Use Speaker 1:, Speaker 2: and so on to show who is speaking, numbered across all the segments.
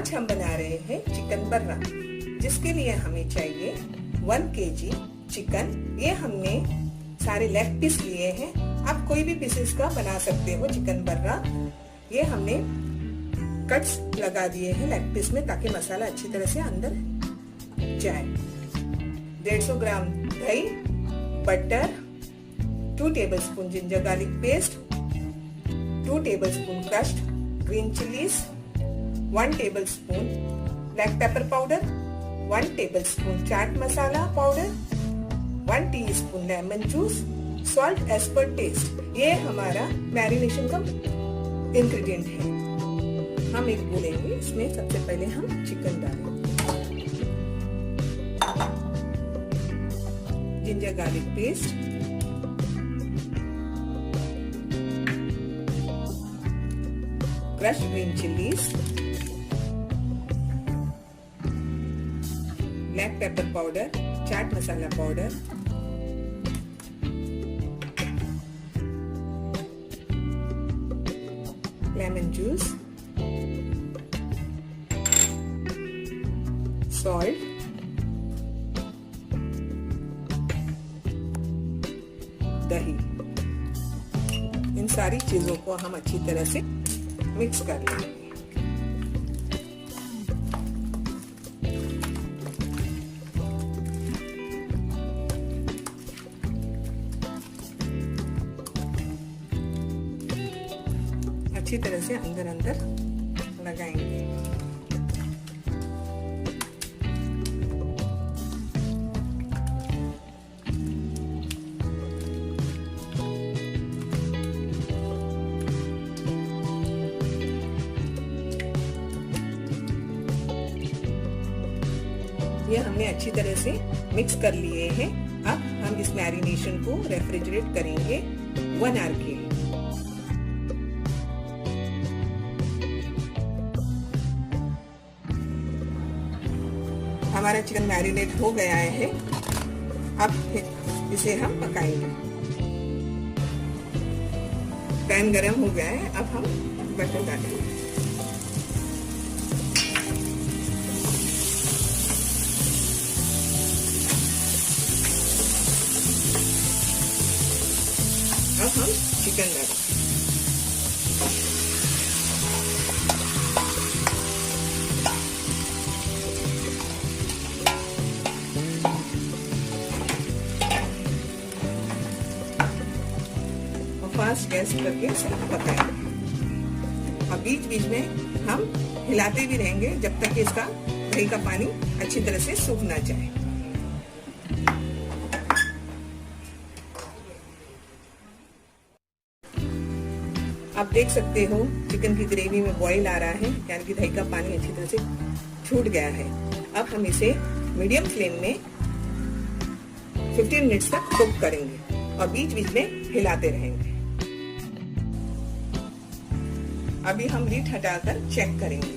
Speaker 1: आज हम बना रहे हैं चिकन बर्रा, जिसके लिए हमें चाहिए 1 kg चिकन। ये हमने सारे लेग पीस लिए हैं, आप कोई भी पीसेस का बना सकते हो चिकन बर्रा। ये हमने कट्स लगा दिए हैं लेग पीस में ताकि मसाला अच्छी तरह से अंदर जाए। 150 ग्राम दही, butter, 2 tablespoon ginger garlic paste, 2 tablespoon crushed green chillies, 1 tablespoon black pepper powder, 1 tablespoon chaat masala powder, 1 teaspoon lemon juice, salt as per taste. ये हमारा मैरिनेशन का इंग्रेडिएंट है। हम एक बोलेंगे, इसमें सबसे पहले हम चिकन डालेंगे, ginger garlic paste, crushed green chillies, black pepper powder, chaat masala powder, lemon juice, salt, दही। इन सारी चीजों को हम अच्छी तरह से मिक्स कर लेंगे। अच्छी तरह से अंदर अंदर लगाएंगे। ये हमने अच्छी तरह से मिक्स कर लिए हैं। अब हम इस मैरिनेशन को रेफ्रिजरेट करेंगे 1 आवर के लिए। हमारा चिकन मैरिनेट हो गया है। अब इसे हम पकाएंगे। पैन गरम हो गया है, अब हम बटर डालेंगे। अब हम चिकन डालेंगे। फास्ट गैस करके इसे पकाएंगे और बीच बीच में हम हिलाते भी रहेंगे जब तक कि इसका दही का पानी अच्छी तरह से सूख ना जाए। आप देख सकते हो चिकन की ग्रेवी में बॉईल आ रहा है, यानी कि दही का पानी अच्छी तरह से छूट गया है। अब हम इसे मीडियम फ्लेम में 15 मिनट्स तक कुक करेंगे और बीच बीच में हिलाते रहेंगे। अभी हम लीड हटाकर चेक करेंगे।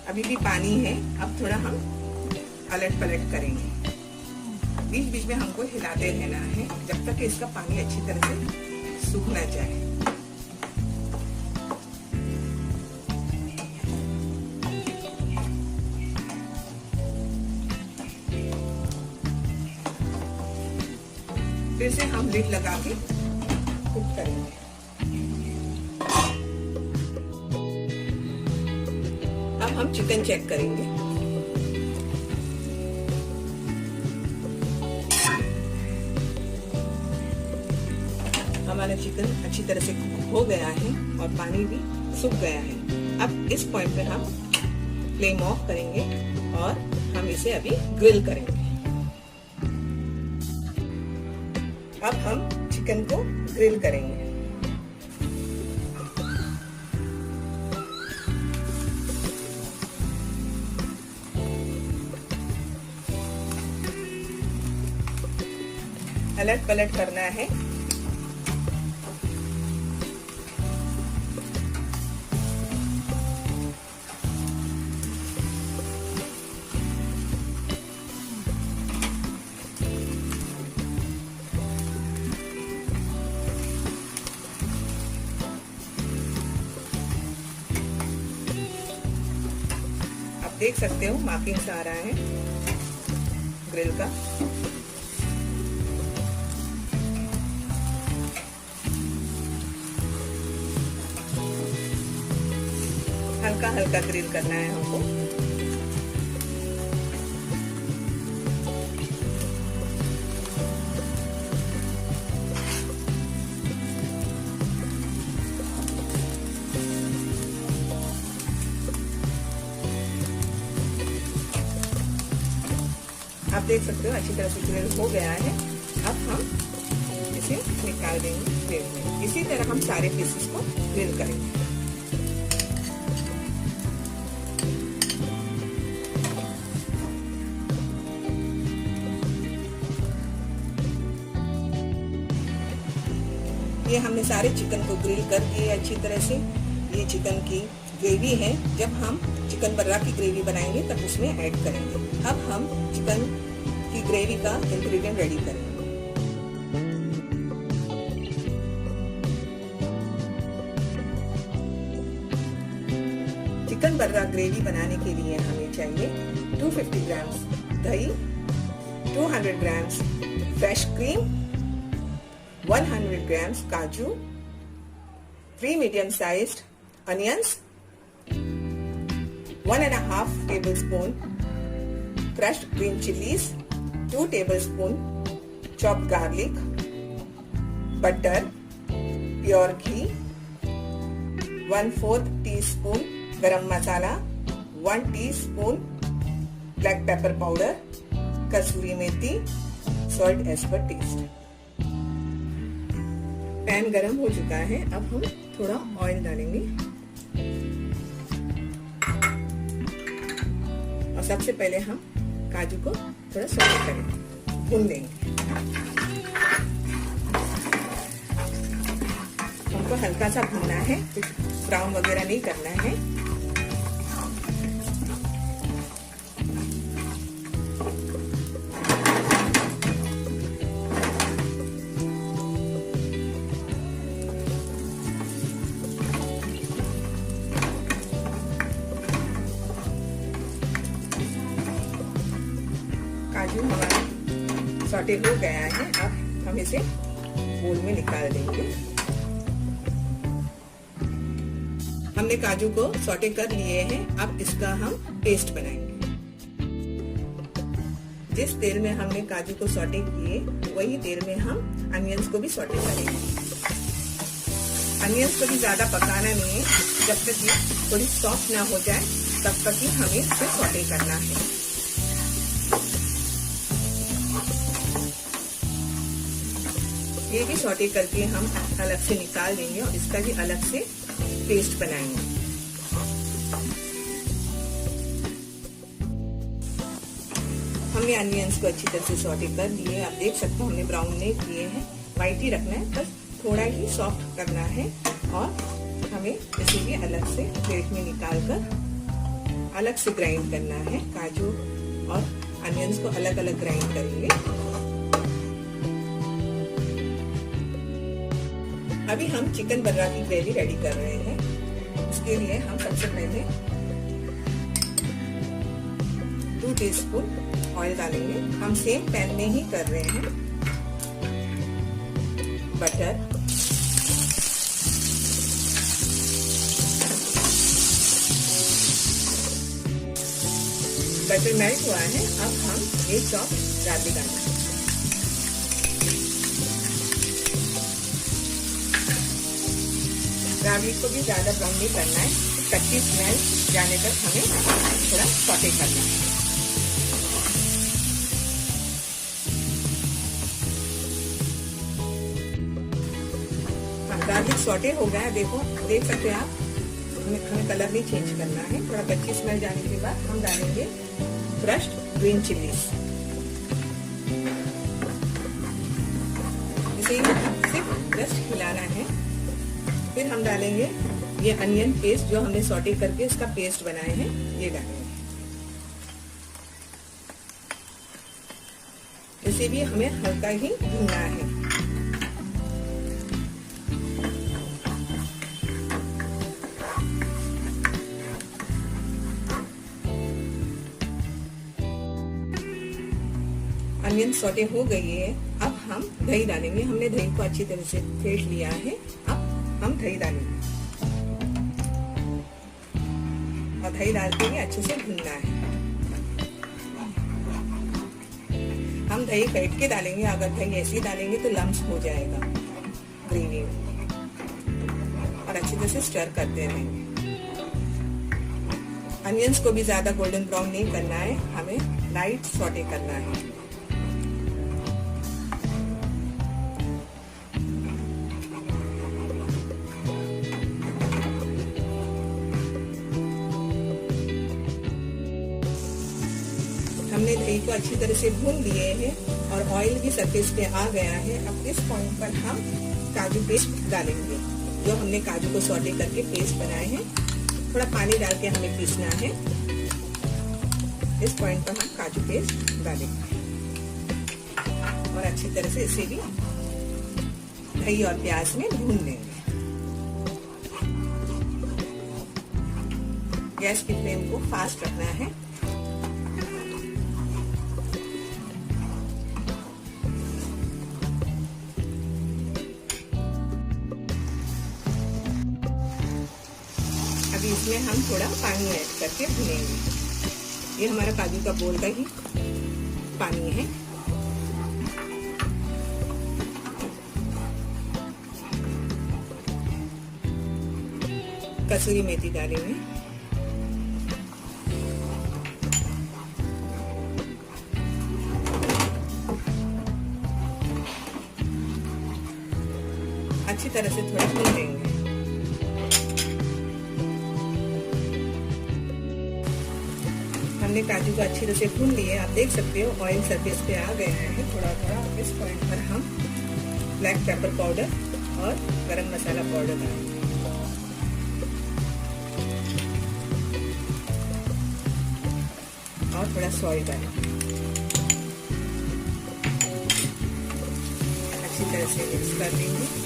Speaker 1: अभी भी पानी है, अब थोड़ा हम अलट पलट करेंगे। बीच बीच में हमको हिलाते रहना है जब तक कि इसका पानी अच्छी तरह से सूख ना जाए। फिर से हम लिड लगा के कुक करेंगे। अब हम चिकन चेक करेंगे। हमारा चिकन अच्छी तरह से कुक हो गया है और पानी भी सूख गया है। अब इस पॉइंट पे हम फ्लेम ऑफ करेंगे और हम इसे अभी ग्रिल करेंगे। अब हम चिकन को ग्रिल करेंगे। अलट पलट करना है। देख सकते हो मार्किंग्स आ रहा है ग्रिल का। हल्का हल्का ग्रिल करना है हमको। आप देख सकते हो अच्छी तरह से ग्रिल हो गया है। अब हम इसे निकाल देंगे प्लेट में। इसी तरह हम सारे पीसेस को ग्रिल करेंगे। ये हमने सारे चिकन को ग्रिल कर दिए अच्छी तरह से। ये चिकन की ग्रेवी है, जब हम चिकन बर्रा की ग्रेवी बनाएंगे तब उसमें ऐड करेंगे। अब हम चिकन की ग्रेवी का इंग्रेडिएंट रेडी करेंगे। चिकन बर्रा ग्रेवी बनाने के लिए हमें चाहिए 250 ग्राम्स दही, 200 ग्राम्स फ्रेश क्रीम, 100 grams काजू, 3 medium sized onions, 1.5 tablespoon crushed green chilies, 2 tablespoon chopped garlic, butter, pure ghee, 1/4 teaspoon garam masala, 1 teaspoon black pepper powder, kasuri methi, salt as per taste। Pan गरम हो चुका है। अब हम थोड़ा oil डालेंगे और सबसे पहले हम काजू को थोड़ा सॉटे करेंगे, भून देंगे। हमको हल्का सा भूनना है, ब्राउन वगैरह नहीं करना है। काजू हमारा सॉटे हो गया है। अब हम इसे बोल में निकाल देंगे। हमने काजू को सॉटे कर लिए हैं। अब इसका हम पेस्ट बनाएंगे। जिस तेल में हमने काजू को सॉटे किए वही तेल में हम अनियंस को भी सॉटे करेंगे। अनियंस को भी ज्यादा पकाना नहीं है, जब तक ये थोड़ी सॉफ्ट ना हो जाए तब तक ही हमें इसे सॉटे करना है। ये भी सॉटे करके हम अलग से निकाल देंगे और इसका भी अलग से पेस्ट बनाएंगे। हमने अनियंस को अच्छी तरह से सॉटे कर लिए। आप देख सकते हो हमने ब्राउन नहीं किए हैं, व्हाइट ही रखना है, बस थोड़ा ही सॉफ्ट करना है। और हमें इसे भी अलग से प्लेट में निकाल कर अलग से ग्राइंड करना है। काजू और अनियंस को अलग अलग ग्राइंड करेंगे। अभी हम चिकन बर्रा की ग्रेवी रेडी कर रहे हैं। इसके लिए हम सबसे पहले 2 टीस्पून ऑयल डालेंगे। हम सेम पैन में ही कर रहे हैं। बटर, बटर मेल्ट हुआ है। अब हम एक चॉप गार्लिक डालेंगे। गार्लिक को भी ज्यादा ब्राउन नहीं करना है, कच्ची स्मेल जाने तक हमें थोड़ा सॉटे करना है। गार्लिक सॉटे हो गया, देखो देख सकते हैं आप। हमें कलर नहीं चेंज करना है। थोड़ा कच्ची स्मेल जाने के बाद हम डालेंगे क्रश्ड ग्रीन चिलीज। इसे सिर्फ जस्ट हिलाना है। फिर हम डालेंगे ये अनियन पेस्ट जो हमने सॉटे करके इसका पेस्ट बनाए हैं, ये डालेंगे। इसे भी हमें हल्का ही भूनना है। अनियन सौटे हो गई है। अब हम दही डालेंगे। हमने दही को अच्छी तरह से फेंट लिया है। अब हम दही डालेंगे और दही डालते हुए अच्छे से भूनना है। हम दही फेंट के डालेंगे। अगर दही ऐसे ही डालेंगे तो लम्स हो जाएगा ग्रेवी में। और अच्छी तरह से स्टर करते रहेंगे। अनियंस को भी ज्यादा गोल्डन ब्राउन नहीं करना है, हमें लाइट सौटे करना है। हमने दही को अच्छी तरह से भून लिए हैं और ऑयल भी सरफेस पे आ गया है। अब इस पॉइंट पर हम काजू पेस्ट डालेंगे। जो हमने काजू को सौटे करके पेस्ट बनाए हैं, थोड़ा पानी डाल के हमें पीसना है। इस पॉइंट पर हम काजू पेस्ट डालेंगे और अच्छी तरह से इसे भी दही और प्याज में भून लेंगे। गैस की फ्लेम को फास्ट रखना है। अभी इसमें हम थोड़ा पानी ऐड करके भूनेंगे। ये हमारा काजू का बोल का ही पानी है। कसूरी मेथी डालेंगे। अच्छी तरह से थोड़ा भून लेंगे। हमने काजू को अच्छी तरह से भून लिए। आप देख सकते हो ऑयल सरफेस पे आ गया है थोड़ा थोड़ा। इस पॉइंट पर हम ब्लैक पेपर पाउडर और गरम मसाला पाउडर डालेंगे और थोड़ा सॉल्ट डालेंगे। अच्छी तरह से मिक्स कर देंगे।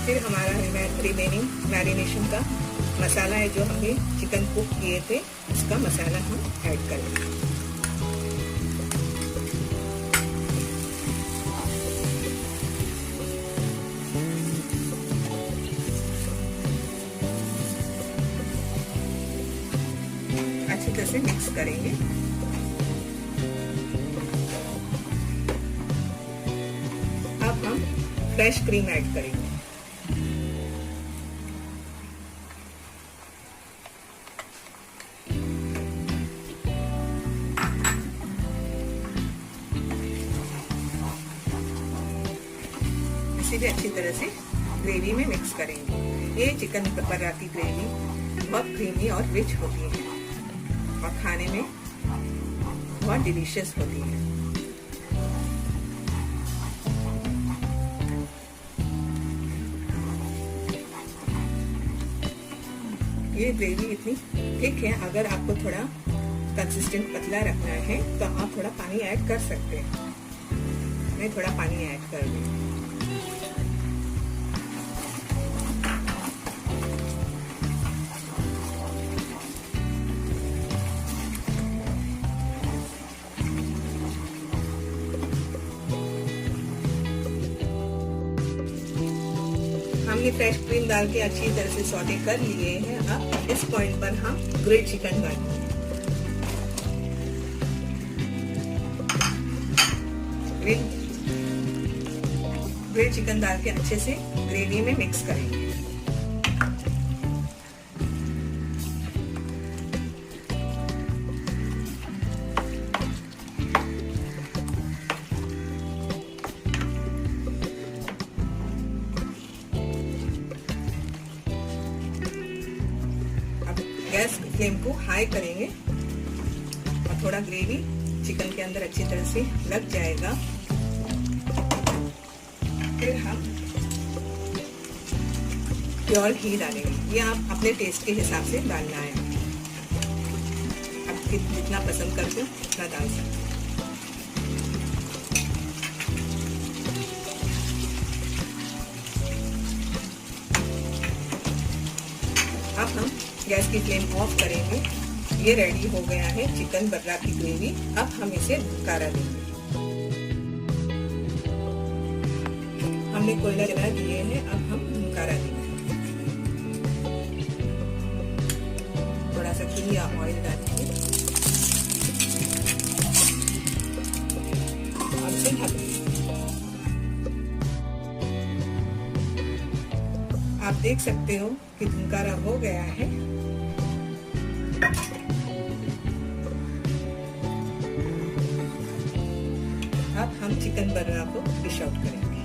Speaker 1: फिर हमारा रिमेनिंग मैरिनेशन का मसाला है, जो हमने चिकन कुक किए थे, उसका मसाला हम ऐड करेंगे। अच्छी तरह से मिक्स करेंगे। अब हम फ्रेश क्रीम ऐड करेंगे। इसे भी अच्छी तरह से ग्रेवी में मिक्स करेंगे। ये चिकन बर्रा की ग्रेवी बहुत क्रीमी और रिच होती है और खाने में बहुत डिलीशियस होती है। ये ग्रेवी इतनी थिक है। अगर आपको थोड़ा कंसिस्टेंट पतला रखना है तो आप थोड़ा पानी ऐड कर सकते हैं। मैं थोड़ा पानी ऐड कर दूँ। हमने फ्रेश क्रीम डाल के अच्छी तरह से सौटे कर लिए हैं। अब इस पॉइंट पर हम ग्रिल्ड चिकन डालेंगे। ग्रिल्ड चिकन डाल के अच्छे से ग्रेवी में मिक्स करेंगे। गैस फ्लेम को हाई करेंगे और थोड़ा ग्रेवी चिकन के अंदर अच्छी तरह से लग जाएगा। फिर हम प्योर घी डालेंगे। ये आप अपने टेस्ट के हिसाब से डालना है। आप जितना पसंद करते हो उतना डाल सकते हो। गैस की फ्लेम ऑफ करेंगे। ये रेडी हो गया है चिकन बर्रा की ग्रेवी। अब हम इसे ढंकारा देंगे। हमने कोयला जला दिए हैं, अब हम ढंकारा देंगे। थोड़ा सा घी या ऑयल डालेंगे और इसे ढक देंगे। आप देख सकते हो कि ढंकारा हो गया है। अब हम चिकन बर्रा को डिश आउट करेंगे।